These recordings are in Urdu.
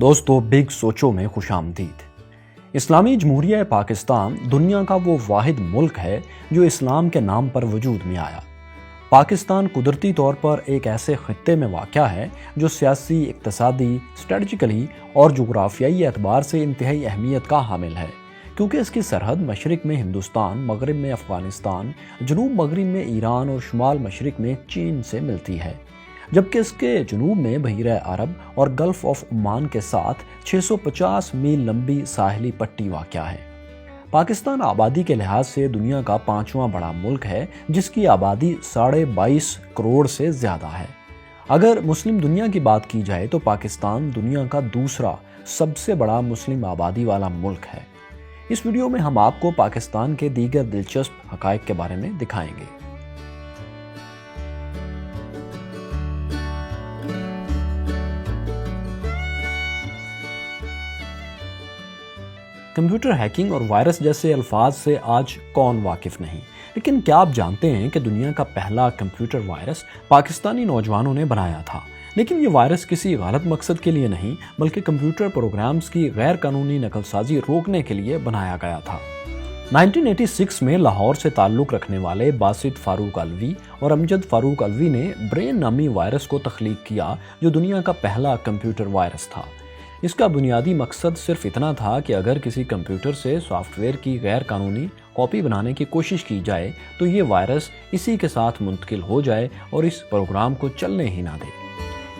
دوستو بگ سوچو میں خوش آمدید۔ اسلامی جمہوریہ پاکستان دنیا کا وہ واحد ملک ہے جو اسلام کے نام پر وجود میں آیا۔ پاکستان قدرتی طور پر ایک ایسے خطے میں واقع ہے جو سیاسی، اقتصادی، اسٹریٹجیکلی اور جغرافیائی اعتبار سے انتہائی اہمیت کا حامل ہے، کیونکہ اس کی سرحد مشرق میں ہندوستان، مغرب میں افغانستان، جنوب مغرب میں ایران اور شمال مشرق میں چین سے ملتی ہے، جبکہ اس کے جنوب میں بحیرہ عرب اور گلف آف عمان کے ساتھ 650 میل لمبی ساحلی پٹی واقع ہے۔ پاکستان آبادی کے لحاظ سے دنیا کا 5واں بڑا ملک ہے، جس کی آبادی 22.5 کروڑ سے زیادہ ہے۔ اگر مسلم دنیا کی بات کی جائے تو پاکستان دنیا کا دوسرا سب سے بڑا مسلم آبادی والا ملک ہے۔ اس ویڈیو میں ہم آپ کو پاکستان کے دیگر دلچسپ حقائق کے بارے میں دکھائیں گے۔ کمپیوٹر ہیکنگ اور وائرس جیسے الفاظ سے آج کون واقف نہیں، لیکن کیا آپ جانتے ہیں کہ دنیا کا پہلا کمپیوٹر وائرس پاکستانی نوجوانوں نے بنایا تھا؟ لیکن یہ وائرس کسی غلط مقصد کے لیے نہیں، بلکہ کمپیوٹر پروگرامز کی غیر قانونی نقل سازی روکنے کے لیے بنایا گیا تھا۔ 1986 میں لاہور سے تعلق رکھنے والے باسط فاروق علوی اور امجد فاروق علوی نے برین نامی وائرس کو تخلیق کیا، جو دنیا کا پہلا کمپیوٹر وائرس تھا۔ اس کا بنیادی مقصد صرف اتنا تھا کہ اگر کسی کمپیوٹر سے سافٹ ویئر کی غیر قانونی کاپی بنانے کی کوشش کی جائے تو یہ وائرس اسی کے ساتھ منتقل ہو جائے اور اس پروگرام کو چلنے ہی نہ دے۔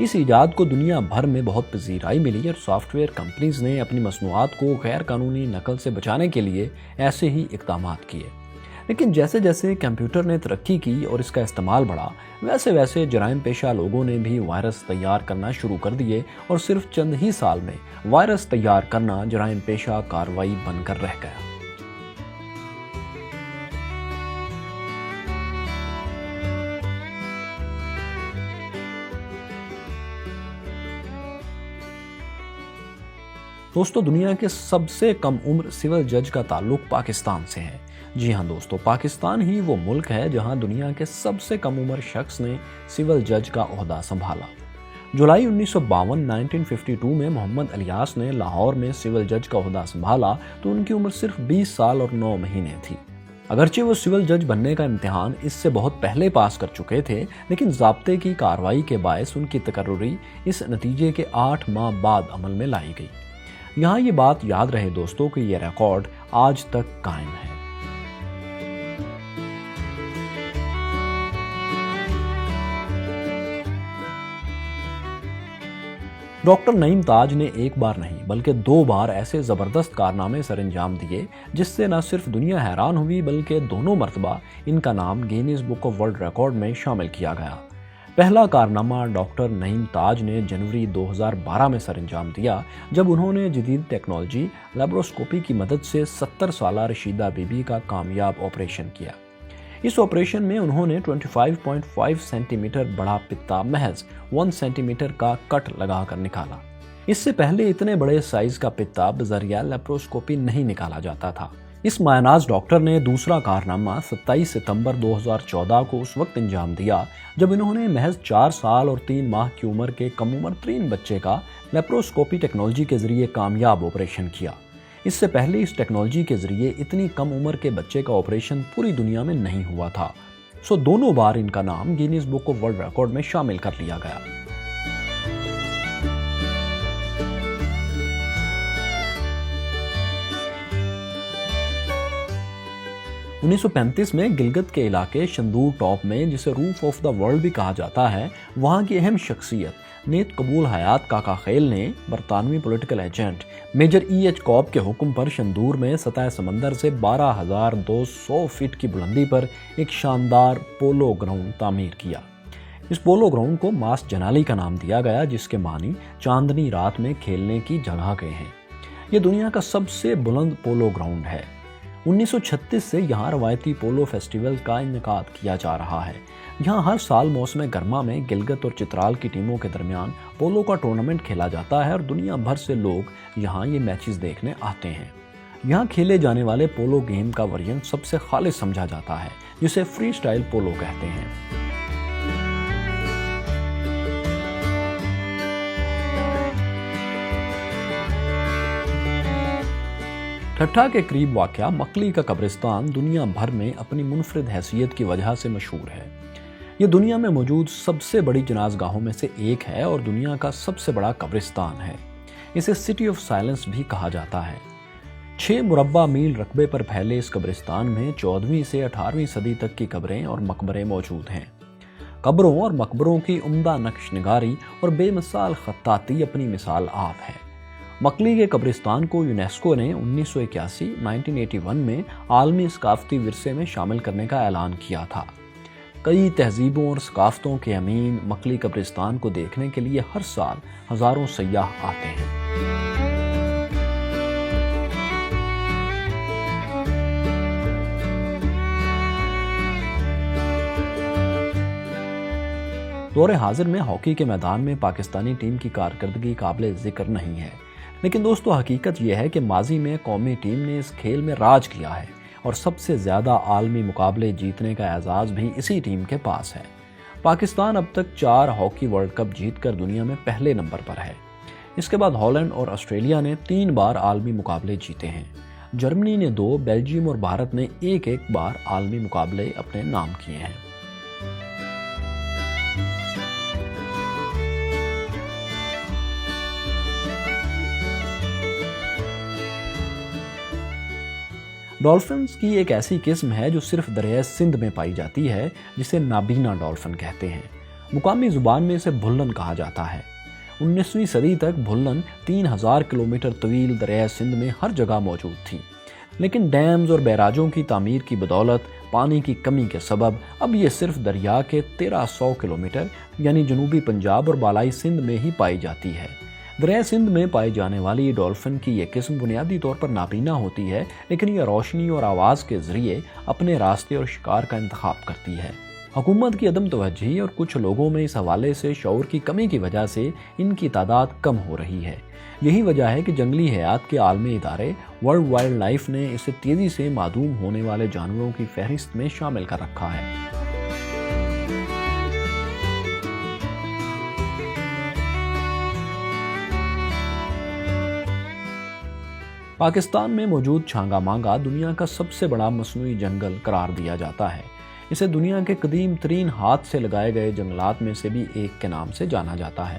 اس ایجاد کو دنیا بھر میں بہت پذیرائی ملی اور سافٹ ویئر کمپنیز نے اپنی مصنوعات کو غیر قانونی نقل سے بچانے کے لیے ایسے ہی اقدامات کیے۔ لیکن جیسے جیسے کمپیوٹر نے ترقی کی اور اس کا استعمال بڑھا، ویسے ویسے جرائم پیشہ لوگوں نے بھی وائرس تیار کرنا شروع کر دیے اور صرف چند ہی سال میں وائرس تیار کرنا جرائم پیشہ کارروائی بن کر رہ گیا۔ دوستو، دنیا کے سب سے کم عمر سول جج کا تعلق پاکستان سے ہے۔ جی ہاں دوستو، پاکستان ہی وہ ملک ہے جہاں دنیا کے سب سے کم عمر شخص نے سول جج کا عہدہ سنبھالا۔ جولائی 1952 میں محمد الیاس نے لاہور میں سول جج کا عہدہ سنبھالا تو ان کی عمر صرف 20 سال اور 9 مہینے تھی۔ اگرچہ وہ سول جج بننے کا امتحان اس سے بہت پہلے پاس کر چکے تھے، لیکن ضابطے کی کارروائی کے باعث ان کی تقرری اس نتیجے کے 8 ماہ بعد عمل میں لائی گئی۔ یہاں یہ بات یاد رہے دوستو کہ یہ ریکارڈ آج تک قائم ہے۔ ڈاکٹر نعیم تاج نے ایک بار نہیں بلکہ 2 بار ایسے زبردست کارنامے سر انجام دیے جس سے نہ صرف دنیا حیران ہوئی بلکہ دونوں مرتبہ ان کا نام Guinness book of world record میں شامل کیا گیا۔ پہلا کارنامہ ڈاکٹر نعیم تاج نے جنوری 2012 میں سر انجام دیا، جب انہوں نے جدید ٹیکنالوجی لیپروسکوپی کی مدد سے 70 سالہ رشیدہ بی بی کا کامیاب آپریشن کیا۔ اس آپریشن میں انہوں نے 25.5 سینٹی میٹر بڑا پتا محض 1 سینٹی میٹر کا کٹ لگا کر نکالا۔ اس سے پہلے اتنے بڑے سائز کا پتا بذریعہ لیپروسکوپی نہیں نکالا جاتا تھا۔ اس مایہ ڈاکٹر نے دوسرا کارنامہ 27 ستمبر 2014 کو اس وقت انجام دیا جب انہوں نے محض 4 سال اور 3 ماہ کی عمر کے کم عمر ترین بچے کا لیپروسکوپی ٹیکنالوجی کے ذریعے کامیاب آپریشن کیا۔ اس سے پہلے اس ٹیکنالوجی کے ذریعے اتنی کم عمر کے بچے کا آپریشن پوری دنیا میں نہیں ہوا تھا، سو دونوں بار ان کا نام Guinness book of world record میں شامل کر لیا گیا۔ 1935 میں گلگت کے علاقے شندور ٹاپ میں، جسے روف آف دا ورلڈ بھی کہا جاتا ہے، وہاں کی اہم شخصیت نیت قبول حیات کاکا خیل نے برطانوی political agent major E H Cobb کے حکم پر شندور میں سطح سمندر سے 12,200 فٹ کی بلندی پر ایک شاندار پولو گراؤنڈ تعمیر کیا۔ اس پولو گراؤنڈ کو ماس جنالی کا نام دیا گیا، جس کے معنی چاندنی رات میں کھیلنے کی جگہ کے ہیں۔ یہ دنیا کا سب سے بلند پولو گراؤنڈ ہے۔ 1936 سے یہاں روایتی پولو فیسٹیول کا انعقاد کیا جا رہا ہے۔ یہاں ہر سال موسم گرما میں گلگت اور چترال کی ٹیموں کے درمیان پولو کا ٹورنامنٹ کھیلا جاتا ہے اور دنیا بھر سے لوگ یہاں یہ میچز دیکھنے آتے ہیں۔ یہاں کھیلے جانے والے پولو گیم کا ورژن سب سے خالص سمجھا جاتا ہے، جسے فری سٹائل پولو کہتے ہیں۔ ٹھٹھا کے قریب واقع مکلی کا قبرستان دنیا بھر میں اپنی منفرد حیثیت کی وجہ سے مشہور ہے۔ یہ دنیا میں موجود سب سے بڑی جناز گاہوں میں سے ایک ہے اور دنیا کا سب سے بڑا قبرستان ہے۔ اسے سٹی آف سائلنس بھی کہا جاتا ہے۔ 6 مربع میل رقبے پر پھیلے اس قبرستان میں 14ویں سے 18ویں صدی تک کی قبریں اور مقبرے موجود ہیں۔ قبروں اور مقبروں کی عمدہ نقش نگاری اور بے مثال خطاطی اپنی مثال آپ ہے۔ مکلی کے قبرستان کو یونیسکو نے 1981 میں عالمی ثقافتی ورثے میں شامل کرنے کا اعلان کیا تھا۔ کئی تہذیبوں اور ثقافتوں کے امین مکلی قبرستان کو دیکھنے کے لیے ہر سال ہزاروں سیاح آتے ہیں۔ دور حاضر میں ہاکی کے میدان میں پاکستانی ٹیم کی کارکردگی قابل ذکر نہیں ہے، لیکن دوستو حقیقت یہ ہے کہ ماضی میں قومی ٹیم نے اس کھیل میں راج کیا ہے اور سب سے زیادہ عالمی مقابلے جیتنے کا اعزاز بھی اسی ٹیم کے پاس ہے۔ پاکستان اب تک 4 ہاکی ورلڈ کپ جیت کر دنیا میں پہلے نمبر پر ہے۔ اس کے بعد ہالینڈ اور آسٹریلیا نے 3 بار عالمی مقابلے جیتے ہیں۔ جرمنی نے 2، بیلجیم اور بھارت نے 1 بار عالمی مقابلے اپنے نام کیے ہیں۔ ڈولفنز کی ایک ایسی قسم ہے جو صرف دریائے سندھ میں پائی جاتی ہے، جسے نابینا ڈولفن کہتے ہیں۔ مقامی زبان میں اسے بھلن کہا جاتا ہے۔ 19ویں صدی تک بھلن 3000 کلومیٹر طویل دریائے سندھ میں ہر جگہ موجود تھی، لیکن ڈیمز اور بیراجوں کی تعمیر کی بدولت پانی کی کمی کے سبب اب یہ صرف دریا کے 1300 کلومیٹر یعنی جنوبی پنجاب اور بالائی سندھ میں ہی پائی جاتی ہے۔ دریائے سندھ میں پائی جانے والی ڈولفن کی یہ قسم بنیادی طور پر نابینا ہوتی ہے، لیکن یہ روشنی اور آواز کے ذریعے اپنے راستے اور شکار کا انتخاب کرتی ہے۔ حکومت کی عدم توجہی اور کچھ لوگوں میں اس حوالے سے شعور کی کمی کی وجہ سے ان کی تعداد کم ہو رہی ہے۔ یہی وجہ ہے کہ جنگلی حیات کے عالمی ادارے ورلڈ وائلڈ لائف نے اسے تیزی سے معدوم ہونے والے جانوروں کی فہرست میں شامل کر رکھا ہے۔ پاکستان میں موجود چھانگا مانگا دنیا کا سب سے بڑا مصنوعی جنگل قرار دیا جاتا ہے۔ اسے دنیا کے قدیم ترین ہاتھ سے لگائے گئے جنگلات میں سے بھی ایک کے نام سے جانا جاتا ہے۔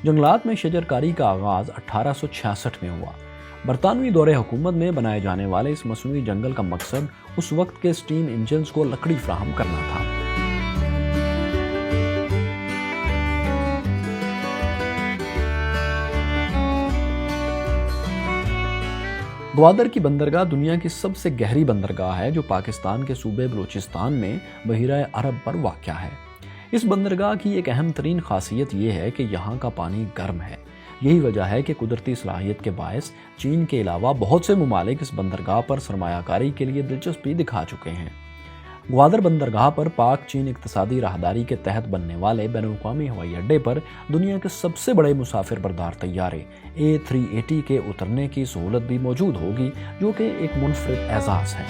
جنگلات میں شجرکاری کا آغاز 1866 میں ہوا۔ برطانوی دور حکومت میں بنائے جانے والے اس مصنوعی جنگل کا مقصد اس وقت کے سٹیم انجنز کو لکڑی فراہم کرنا تھا۔ گوادر کی بندرگاہ دنیا کی سب سے گہری بندرگاہ ہے، جو پاکستان کے صوبے بلوچستان میں بحیرہ عرب پر واقع ہے۔ اس بندرگاہ کی ایک اہم ترین خاصیت یہ ہے کہ یہاں کا پانی گرم ہے۔ یہی وجہ ہے کہ قدرتی صلاحیت کے باعث چین کے علاوہ بہت سے ممالک اس بندرگاہ پر سرمایہ کاری کے لیے دلچسپی دکھا چکے ہیں۔ گوادر بندرگاہ پر پاک چین اقتصادی راہداری کے تحت بننے والے بین الاقوامی ہوائی اڈے پر دنیا کے سب سے بڑے مسافر بردار طیارے A380 کے اترنے کی سہولت بھی موجود ہوگی، جو کہ ایک منفرد اعزاز ہے۔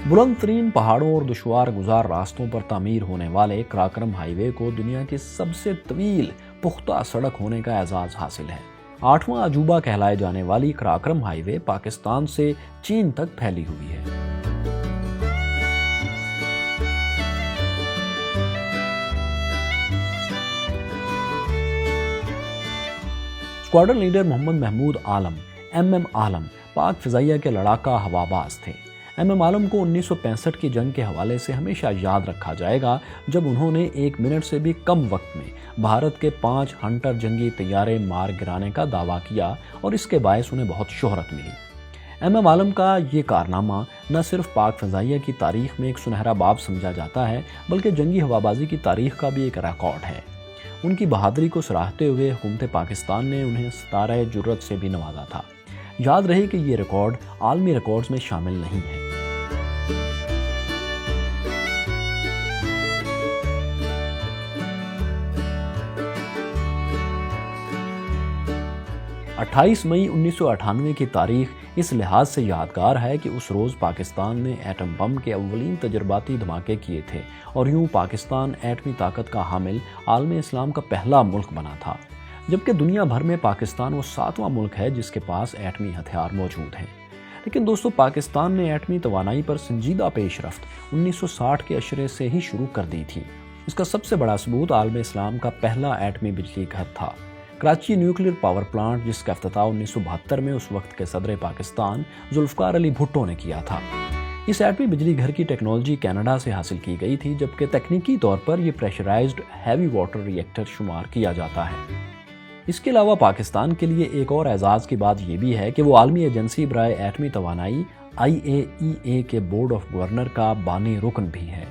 بلند ترین پہاڑوں اور دشوار گزار راستوں پر تعمیر ہونے والے کراکرم ہائی وے کو دنیا کی سب سے طویل پختہ سڑک ہونے کا اعزاز حاصل ہے۔ 8واں عجوبہ کہلائے جانے والی کراکرم ہائی وے پاکستان سے چین تک پھیلی ہوئی ہے۔ اسکواڈرن لیڈر محمد محمود عالم MM عالم پاک فضائیہ کے لڑاکا ہوا باز تھے۔ MM عالم کو 1965 کی جنگ کے حوالے سے ہمیشہ یاد رکھا جائے گا، جب انہوں نے 1 منٹ سے بھی کم وقت میں بھارت کے 5 ہنٹر جنگی طیارے مار گرانے کا دعویٰ کیا اور اس کے باعث انہیں بہت شہرت ملی۔ MM عالم کا یہ کارنامہ نہ صرف پاک فضائیہ کی تاریخ میں ایک سنہرا باب سمجھا جاتا ہے، بلکہ جنگی ہوابازی کی تاریخ کا بھی ایک ریکارڈ ہے۔ ان کی بہادری کو سراہتے ہوئے حکومت پاکستان نے انہیں ستارہ جرأت سے بھی نوازا تھا۔ یاد رہے کہ یہ ریکارڈ عالمی ریکارڈز میں شامل نہیں ہے۔ 28 مئی 1998 کی تاریخ اس لحاظ سے یادگار ہے کہ اس روز پاکستان نے ایٹم بم کے اولین تجرباتی دھماکے کیے تھے اور یوں پاکستان ایٹمی طاقت کا حامل عالم اسلام کا پہلا ملک بنا تھا، جبکہ دنیا بھر میں پاکستان وہ 7واں ملک ہے جس کے پاس ایٹمی ہتھیار موجود ہیں۔ لیکن دوستو، پاکستان نے ایٹمی توانائی پر سنجیدہ پیش رفت 1960 کے عشرے سے ہی شروع کر دی تھی۔ اس کا سب سے بڑا ثبوت عالم اسلام کا پہلا ایٹمی بجلی گھر تھا، کراچی نیوکلیئر پاور پلانٹ، جس کا افتتاح 1972 میں اس وقت کے صدر پاکستان ذوالفقار علی بھٹو نے کیا تھا۔ اس ایٹمی بجلی گھر کی ٹیکنالوجی کینیڈا سے حاصل کی گئی تھی، جبکہ تکنیکی طور پر یہ پریشرائزڈ ہیوی واٹر ری ایکٹر شمار کیا جاتا ہے۔ اس کے علاوہ پاکستان کے لیے ایک اور اعزاز کی بات یہ بھی ہے کہ وہ عالمی ایجنسی برائے ایٹمی توانائی IAEA کے بورڈ آف گورنر کا بانی رکن بھی ہے۔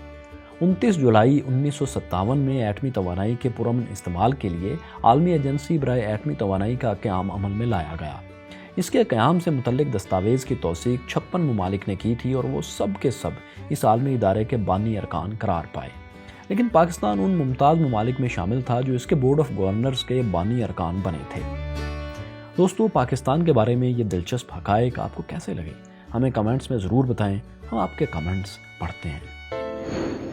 29 جولائی 1957 میں ایٹمی توانائی کے پرامن استعمال کے لیے عالمی ایجنسی برائے ایٹمی توانائی کا قیام عمل میں لایا گیا۔ اس کے قیام سے متعلق دستاویز کی توثیق 56 ممالک نے کی تھی اور وہ سب کے سب اس عالمی ادارے کے بانی ارکان قرار پائے، لیکن پاکستان ان ممتاز ممالک میں شامل تھا جو اس کے بورڈ آف گورنرز کے بانی ارکان بنے تھے۔ دوستو، پاکستان کے بارے میں یہ دلچسپ حقائق آپ کو کیسے لگے؟ ہمیں کمنٹس میں ضرور بتائیں، ہم آپ کے کمنٹس پڑھتے ہیں۔